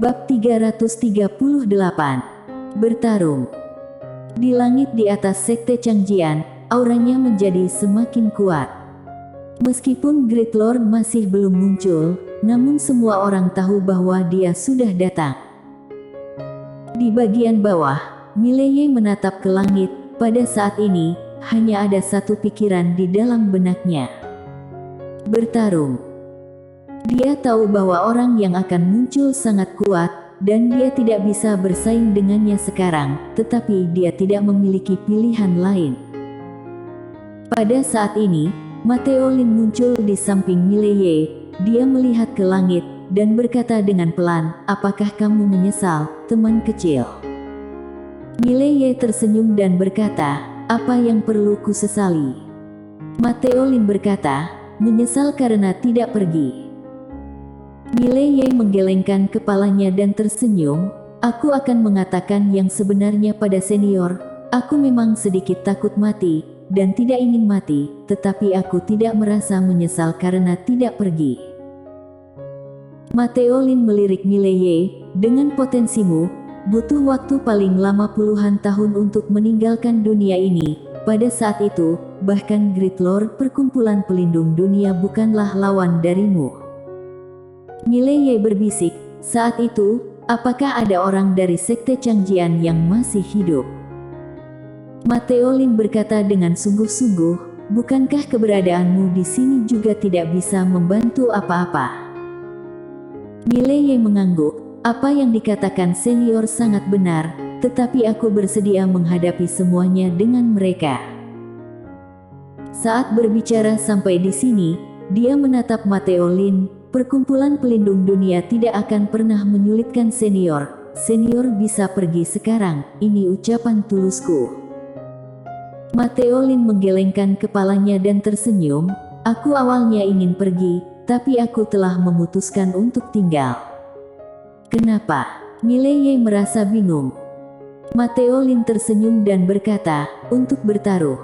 Bab 338. Bertarung. Di langit di atas sekte Changjian, auranya menjadi semakin kuat. Meskipun Great Lord masih belum muncul, namun semua orang tahu bahwa dia sudah datang. Di bagian bawah, Mileye menatap ke langit. Pada saat ini, hanya ada satu pikiran di dalam benaknya. Bertarung. Dia tahu bahwa orang yang akan muncul sangat kuat, dan dia tidak bisa bersaing dengannya sekarang, tetapi dia tidak memiliki pilihan lain. Pada saat ini, Mateo Lin muncul di samping Mileye. Dia melihat ke langit, dan berkata dengan pelan, "Apakah kamu menyesal, teman kecil?" Mileye tersenyum dan berkata, "Apa yang perlu kusesali?" Mateo Lin berkata, "Menyesal karena tidak pergi." Mileye menggelengkan kepalanya dan tersenyum. "Aku akan mengatakan yang sebenarnya pada senior. Aku memang sedikit takut mati, dan tidak ingin mati, tetapi aku tidak merasa menyesal karena tidak pergi." Mateo Lin melirik Mileye, "Dengan potensimu, butuh waktu paling lama puluhan tahun untuk meninggalkan dunia ini. Pada saat itu, bahkan Great Lord Perkumpulan Pelindung Dunia bukanlah lawan darimu." Mileye berbisik, "Saat itu, apakah ada orang dari sekte Changjian yang masih hidup?" Mateo Lin berkata dengan sungguh-sungguh, "Bukankah keberadaanmu di sini juga tidak bisa membantu apa-apa?" Mileye mengangguk, "Apa yang dikatakan senior sangat benar, tetapi aku bersedia menghadapi semuanya dengan mereka." Saat berbicara sampai di sini, dia menatap Mateo Lin. "Perkumpulan Pelindung Dunia tidak akan pernah menyulitkan senior. Senior bisa pergi sekarang, ini ucapan tulusku." Mateo Lin menggelengkan kepalanya dan tersenyum, "Aku awalnya ingin pergi, tapi aku telah memutuskan untuk tinggal." "Kenapa?" Mileye merasa bingung. Mateo Lin tersenyum dan berkata, "Untuk bertaruh.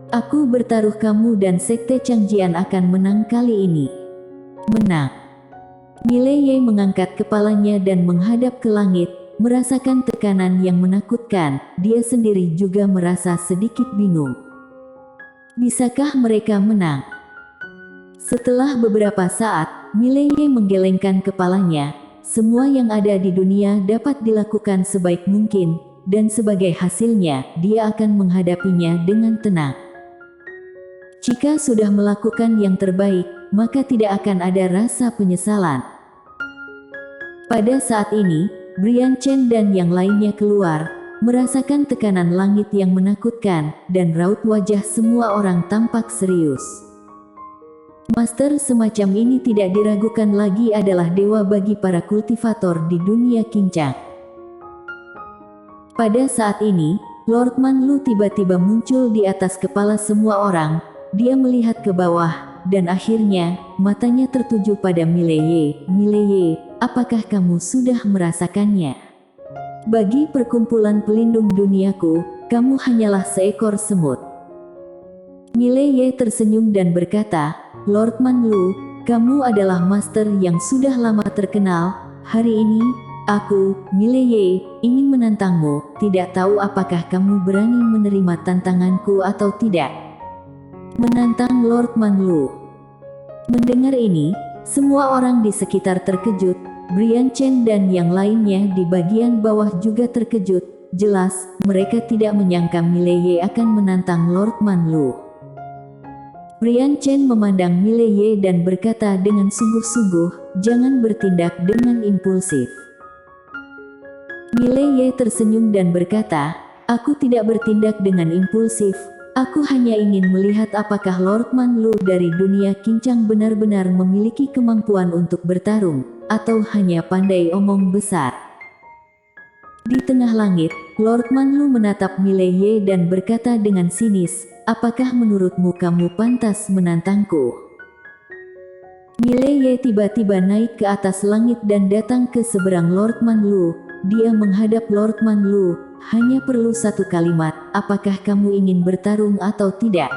Aku bertaruh kamu dan sekte Changjian akan menang kali ini." "Menang?" Mileye mengangkat kepalanya dan menghadap ke langit, merasakan tekanan yang menakutkan. Dia sendiri juga merasa sedikit bingung. Bisakah mereka menang? Setelah beberapa saat, Mileye menggelengkan kepalanya. Semua yang ada di dunia dapat dilakukan sebaik mungkin, dan sebagai hasilnya, dia akan menghadapinya dengan tenang. Jika sudah melakukan yang terbaik, maka tidak akan ada rasa penyesalan. Pada saat ini, Brian Chen dan yang lainnya keluar, merasakan tekanan langit yang menakutkan, dan raut wajah semua orang tampak serius. Master semacam ini tidak diragukan lagi adalah dewa bagi para kultivator di dunia Qincang. Pada saat ini, Lord Man Lu tiba-tiba muncul di atas kepala semua orang. Dia melihat ke bawah, dan akhirnya, matanya tertuju pada Mileye. "Mileye, apakah kamu sudah merasakannya? Bagi perkumpulan pelindung duniaku, kamu hanyalah seekor semut." Mileye tersenyum dan berkata, "Lord Man Lu, kamu adalah master yang sudah lama terkenal. Hari ini, aku, Mileye, ingin menantangmu. Tidak tahu apakah kamu berani menerima tantanganku atau tidak." Menantang Lord Man Lu. Mendengar ini, semua orang di sekitar terkejut. Brian Chen dan yang lainnya di bagian bawah juga terkejut. Jelas, mereka tidak menyangka Mileye akan menantang Lord Man Lu. Brian Chen memandang Mileye dan berkata dengan sungguh-sungguh, "Jangan bertindak dengan impulsif." Mileye tersenyum dan berkata, "Aku tidak bertindak dengan impulsif. Aku hanya ingin melihat apakah Lord Man Lu dari dunia Qincang benar-benar memiliki kemampuan untuk bertarung, atau hanya pandai omong besar." Di tengah langit, Lord Man Lu menatap Mileye dan berkata dengan sinis, "Apakah menurutmu kamu pantas menantangku?" Mileye tiba-tiba naik ke atas langit dan datang ke seberang Lord Man Lu. Dia menghadap Lord Man Lu, "Hanya perlu satu kalimat, apakah kamu ingin bertarung atau tidak?"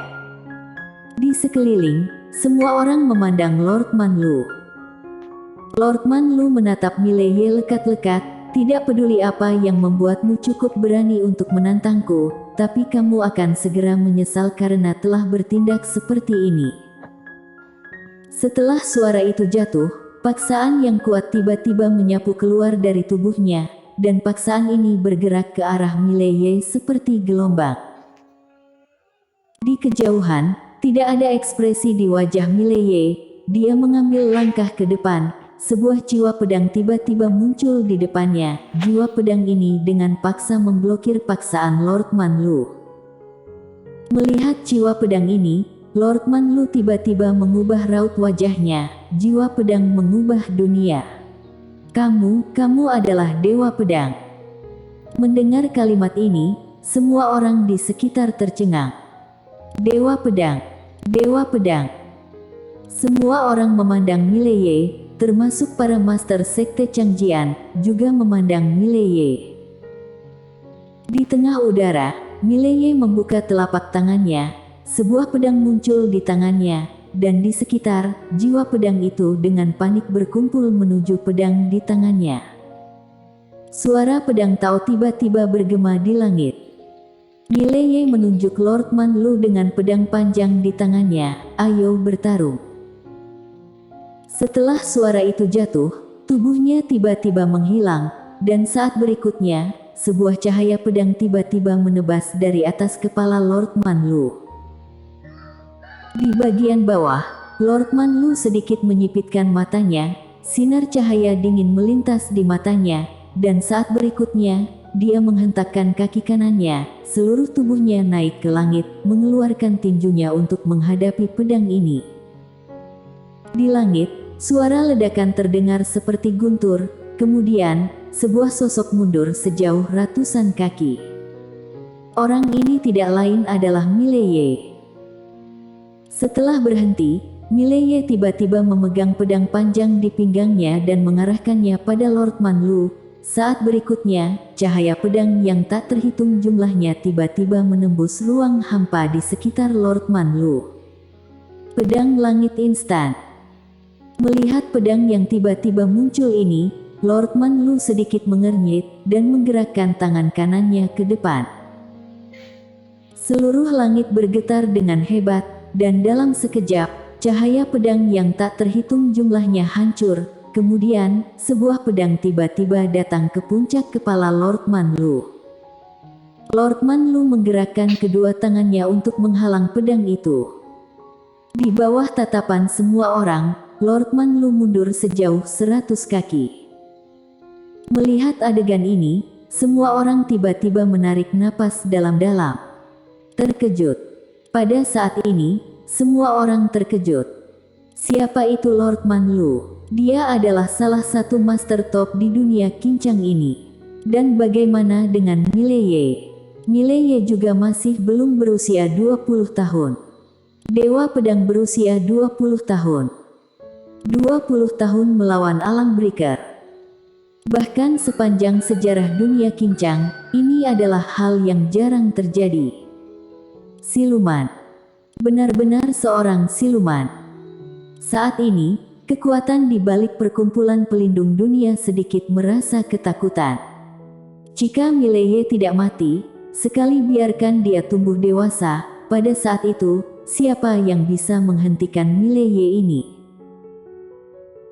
Di sekeliling, semua orang memandang Lord Man Lu. Lord Manlu menatap Mileye lekat-lekat. Tidak peduli apa yang membuatmu cukup berani untuk menantangku, tapi kamu akan segera menyesal karena telah bertindak seperti ini. Setelah suara itu jatuh, paksaan yang kuat tiba-tiba menyapu keluar dari tubuhnya, dan paksaan ini bergerak ke arah Mileye seperti gelombang. Di kejauhan, tidak ada ekspresi di wajah Mileye. Dia mengambil langkah ke depan. Sebuah jiwa pedang tiba-tiba muncul di depannya. Jiwa pedang ini dengan paksa memblokir paksaan Lord Manlu. Melihat jiwa pedang ini, Lord Manlu tiba-tiba mengubah raut wajahnya. Jiwa pedang mengubah dunia. Kamu adalah Dewa Pedang. Mendengar kalimat ini, semua orang di sekitar tercengang. Dewa Pedang, Dewa Pedang. Semua orang memandang Mileye, termasuk para master sekte Changjian, juga memandang Mileye. Di tengah udara, Mileye membuka telapak tangannya. Sebuah pedang muncul di tangannya, dan di sekitar, jiwa pedang itu dengan panik berkumpul menuju pedang di tangannya. Suara pedang Tao tiba-tiba bergema di langit. Mileye menunjuk Lord Manlu dengan pedang panjang di tangannya. Ayo bertarung. Setelah suara itu jatuh, tubuhnya tiba-tiba menghilang, dan saat berikutnya, sebuah cahaya pedang tiba-tiba menebas dari atas kepala Lord Manlu. Di bagian bawah, Lord Manlu sedikit menyipitkan matanya, sinar cahaya dingin melintas di matanya, dan saat berikutnya, dia menghentakkan kaki kanannya, seluruh tubuhnya naik ke langit, mengeluarkan tinjunya untuk menghadapi pedang ini. Di langit, suara ledakan terdengar seperti guntur, kemudian, sebuah sosok mundur sejauh ratusan kaki. Orang ini tidak lain adalah Mileye. Setelah berhenti, Mileye tiba-tiba memegang pedang panjang di pinggangnya dan mengarahkannya pada Lord Manlu. Saat berikutnya, cahaya pedang yang tak terhitung jumlahnya tiba-tiba menembus ruang hampa di sekitar Lord Manlu. Pedang langit instan. Melihat pedang yang tiba-tiba muncul ini, Lord Manlu sedikit mengernyit dan menggerakkan tangan kanannya ke depan. Seluruh langit bergetar dengan hebat, dan dalam sekejap, cahaya pedang yang tak terhitung jumlahnya hancur. Kemudian, sebuah pedang tiba-tiba datang ke puncak kepala Lord Manlu. Lord Manlu menggerakkan kedua tangannya untuk menghalang pedang itu. Di bawah tatapan semua orang, Lord Manlu mundur sejauh 100 kaki. Melihat adegan ini, semua orang tiba-tiba menarik napas dalam-dalam. Terkejut. Pada saat ini, semua orang terkejut. Siapa itu Lord Manlu? Dia adalah salah satu master top di dunia kincang ini. Dan bagaimana dengan Mileye? Mileye juga masih belum berusia 20 tahun. Dewa Pedang berusia 20 tahun. 20 tahun melawan Alam Breaker. Bahkan sepanjang sejarah dunia kincang, ini adalah hal yang jarang terjadi. Siluman. Benar-benar seorang siluman. Saat ini, kekuatan di balik perkumpulan pelindung dunia sedikit merasa ketakutan. Jika Mileye tidak mati, sekali biarkan dia tumbuh dewasa, pada saat itu, siapa yang bisa menghentikan Mileye ini?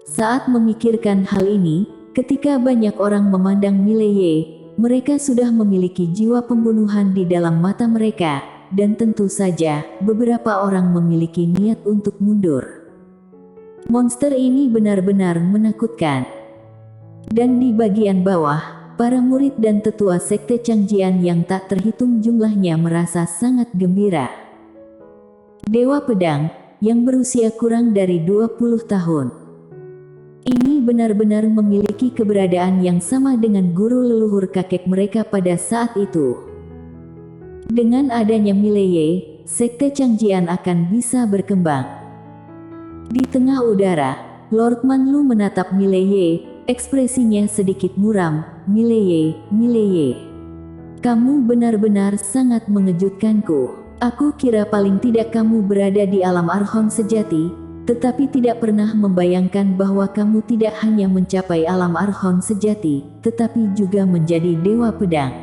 Saat memikirkan hal ini, ketika banyak orang memandang Mileye, mereka sudah memiliki jiwa pembunuhan di dalam mata mereka, dan tentu saja, beberapa orang memiliki niat untuk mundur. Monster ini benar-benar menakutkan. Dan di bagian bawah, para murid dan tetua sekte Changjian yang tak terhitung jumlahnya merasa sangat gembira. Dewa Pedang, yang berusia kurang dari 20 tahun. Ini benar-benar memiliki keberadaan yang sama dengan guru leluhur kakek mereka pada saat itu. Dengan adanya Mileye, sekte Changjian akan bisa berkembang. Di tengah udara, Lord Manlu menatap Mileye, ekspresinya sedikit muram. Mileye, kamu benar-benar sangat mengejutkanku. Aku kira paling tidak kamu berada di alam Archon sejati, tetapi tidak pernah membayangkan bahwa kamu tidak hanya mencapai alam Archon sejati, tetapi juga menjadi Dewa Pedang.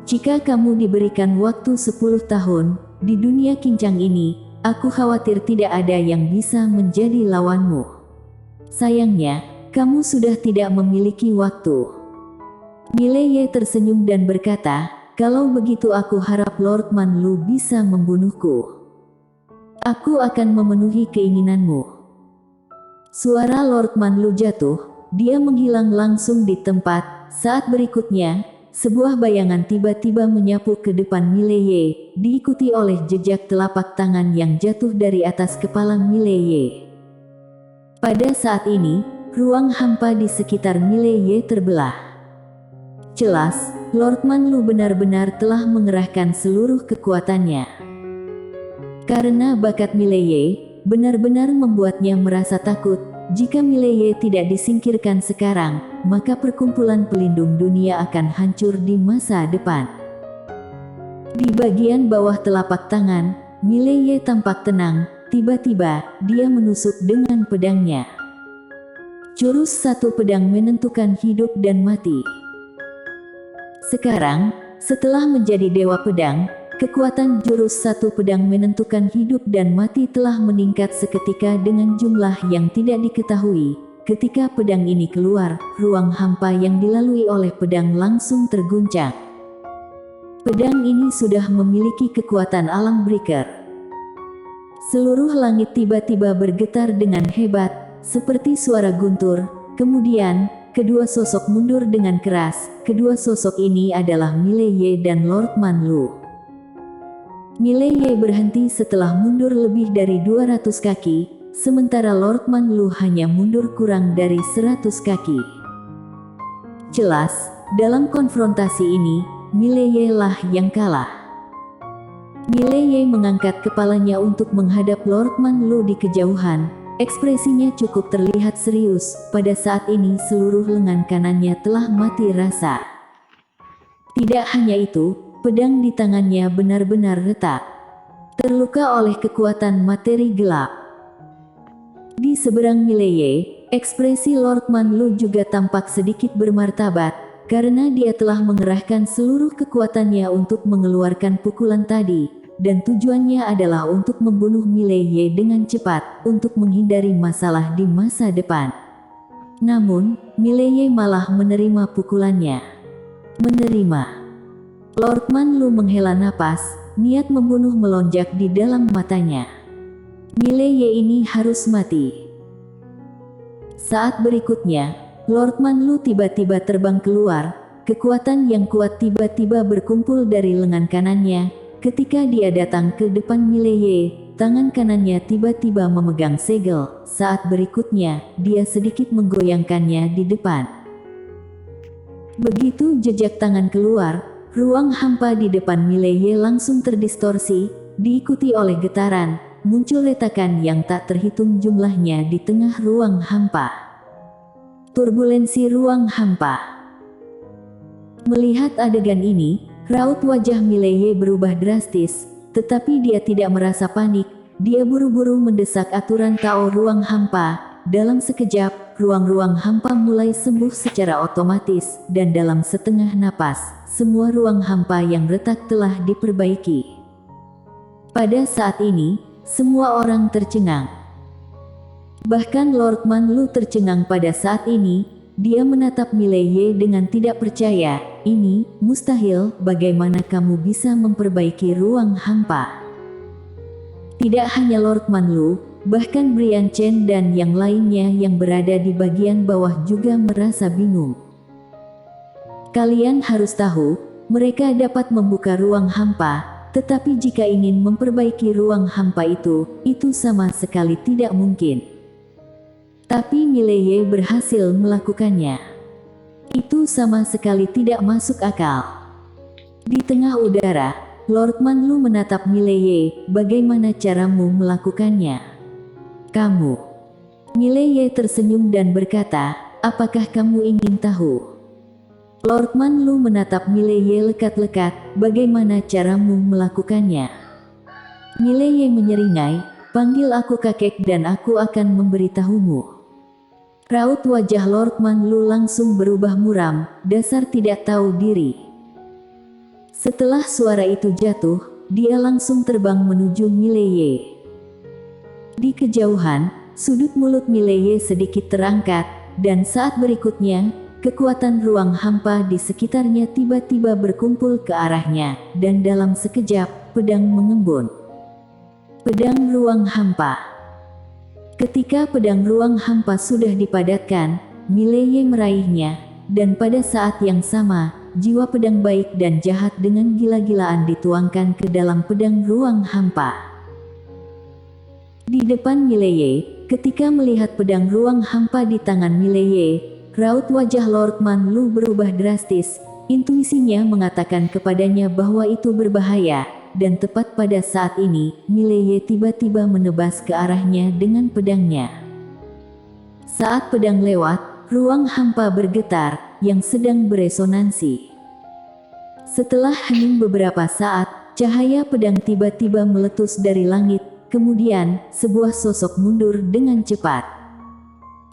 Jika kamu diberikan waktu 10 tahun, di dunia kincang ini, aku khawatir tidak ada yang bisa menjadi lawanmu. Sayangnya, kamu sudah tidak memiliki waktu. Mileye tersenyum dan berkata, kalau begitu aku harap Lord Manlu bisa membunuhku. Aku akan memenuhi keinginanmu. Suara Lord Manlu jatuh, dia menghilang langsung di tempat. Saat berikutnya, sebuah bayangan tiba-tiba menyapu ke depan Mileye, diikuti oleh jejak telapak tangan yang jatuh dari atas kepala Mileye. Pada saat ini, ruang hampa di sekitar Mileye terbelah. Jelas, Lord Manlu benar-benar telah mengerahkan seluruh kekuatannya. Karena bakat Mileye, benar-benar membuatnya merasa takut. Jika Mileye tidak disingkirkan sekarang, maka perkumpulan pelindung dunia akan hancur di masa depan. Di bagian bawah telapak tangan, Mileye tampak tenang. Tiba-tiba, dia menusuk dengan pedangnya. Jurus satu pedang menentukan hidup dan mati. Sekarang, setelah menjadi Dewa Pedang, kekuatan jurus satu pedang menentukan hidup dan mati telah meningkat seketika dengan jumlah yang tidak diketahui. Ketika pedang ini keluar, ruang hampa yang dilalui oleh pedang langsung terguncang. Pedang ini sudah memiliki kekuatan alam breaker. Seluruh langit tiba-tiba bergetar dengan hebat, seperti suara guntur. Kemudian, kedua sosok mundur dengan keras. Kedua sosok ini adalah Mileye dan Lord Manlu. Mileye berhenti setelah mundur lebih dari 200 kaki, sementara Lord Manlu hanya mundur kurang dari 100 kaki. Jelas, dalam konfrontasi ini, Mileye lah yang kalah. Mileye mengangkat kepalanya untuk menghadap Lord Manlu di kejauhan. Ekspresinya cukup terlihat serius. Pada saat ini seluruh lengan kanannya telah mati rasa. Tidak hanya itu, pedang di tangannya benar-benar retak. Terluka oleh kekuatan materi gelap. Di seberang Mileye, ekspresi Lord Manlu juga tampak sedikit bermartabat, karena dia telah mengerahkan seluruh kekuatannya untuk mengeluarkan pukulan tadi, dan tujuannya adalah untuk membunuh Mileye dengan cepat, untuk menghindari masalah di masa depan. Namun, Mileye malah menerima pukulannya. Menerima. Lord Manlu menghela napas, niat membunuh melonjak di dalam matanya. Mileye ini harus mati. Saat berikutnya, Lord Manlu tiba-tiba terbang keluar. Kekuatan yang kuat tiba-tiba berkumpul dari lengan kanannya. Ketika dia datang ke depan Mileye, tangan kanannya tiba-tiba memegang segel. Saat berikutnya, dia sedikit menggoyangkannya di depan. Begitu jejak tangan keluar, ruang hampa di depan Mileye langsung terdistorsi, diikuti oleh getaran. Muncul retakan yang tak terhitung jumlahnya di tengah ruang hampa. Turbulensi ruang hampa. Melihat adegan ini, raut wajah Mileye berubah drastis, tetapi dia tidak merasa panik. Dia buru-buru mendesak aturan Tao ruang hampa. Dalam sekejap, ruang-ruang hampa mulai sembuh secara otomatis, dan dalam setengah napas, semua ruang hampa yang retak telah diperbaiki. Pada saat ini, semua orang tercengang. Bahkan Lord Manlu tercengang pada saat ini. Dia menatap Mileye dengan tidak percaya. Ini mustahil, bagaimana kamu bisa memperbaiki ruang hampa? Tidak hanya Lord Manlu, bahkan Brian Chen dan yang lainnya yang berada di bagian bawah juga merasa bingung. Kalian harus tahu, mereka dapat membuka ruang hampa, tetapi jika ingin memperbaiki ruang hampa itu sama sekali tidak mungkin. Tapi Mileye berhasil melakukannya. Itu sama sekali tidak masuk akal. Di tengah udara, Lord Manlu menatap Mileye, bagaimana caramu melakukannya? Kamu. Mileye tersenyum dan berkata, apakah kamu ingin tahu? Lord Manlu menatap Mileye lekat-lekat, bagaimana caramu melakukannya? Mileye menyeringai, Panggil aku kakek dan aku akan memberitahumu. Raut wajah Lord Manlu langsung berubah muram, dasar tidak tahu diri. Setelah suara itu jatuh, dia langsung terbang menuju Mileye. Di kejauhan, sudut mulut Mileye sedikit terangkat, dan saat berikutnya, kekuatan ruang hampa di sekitarnya tiba-tiba berkumpul ke arahnya, dan dalam sekejap, pedang mengembun. Pedang ruang hampa. Ketika pedang ruang hampa sudah dipadatkan, Mileye meraihnya, dan pada saat yang sama, jiwa pedang baik dan jahat dengan gila-gilaan dituangkan ke dalam pedang ruang hampa. Di depan Mileye, ketika melihat pedang ruang hampa di tangan Mileye, raut wajah Lord Manlu berubah drastis. Intuisinya mengatakan kepadanya bahwa itu berbahaya. Dan tepat pada saat ini, Mileye tiba-tiba menebas ke arahnya dengan pedangnya. Saat pedang lewat, ruang hampa bergetar, yang sedang beresonansi. Setelah hening beberapa saat, cahaya pedang tiba-tiba meletus dari langit, kemudian, sebuah sosok mundur dengan cepat.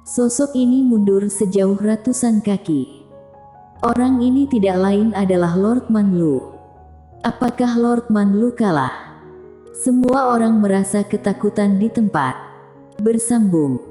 Sosok ini mundur sejauh ratusan kaki. Orang ini tidak lain adalah Lord Manlu. Apakah Lord Manlu kalah? Semua orang merasa ketakutan di tempat. Bersambung.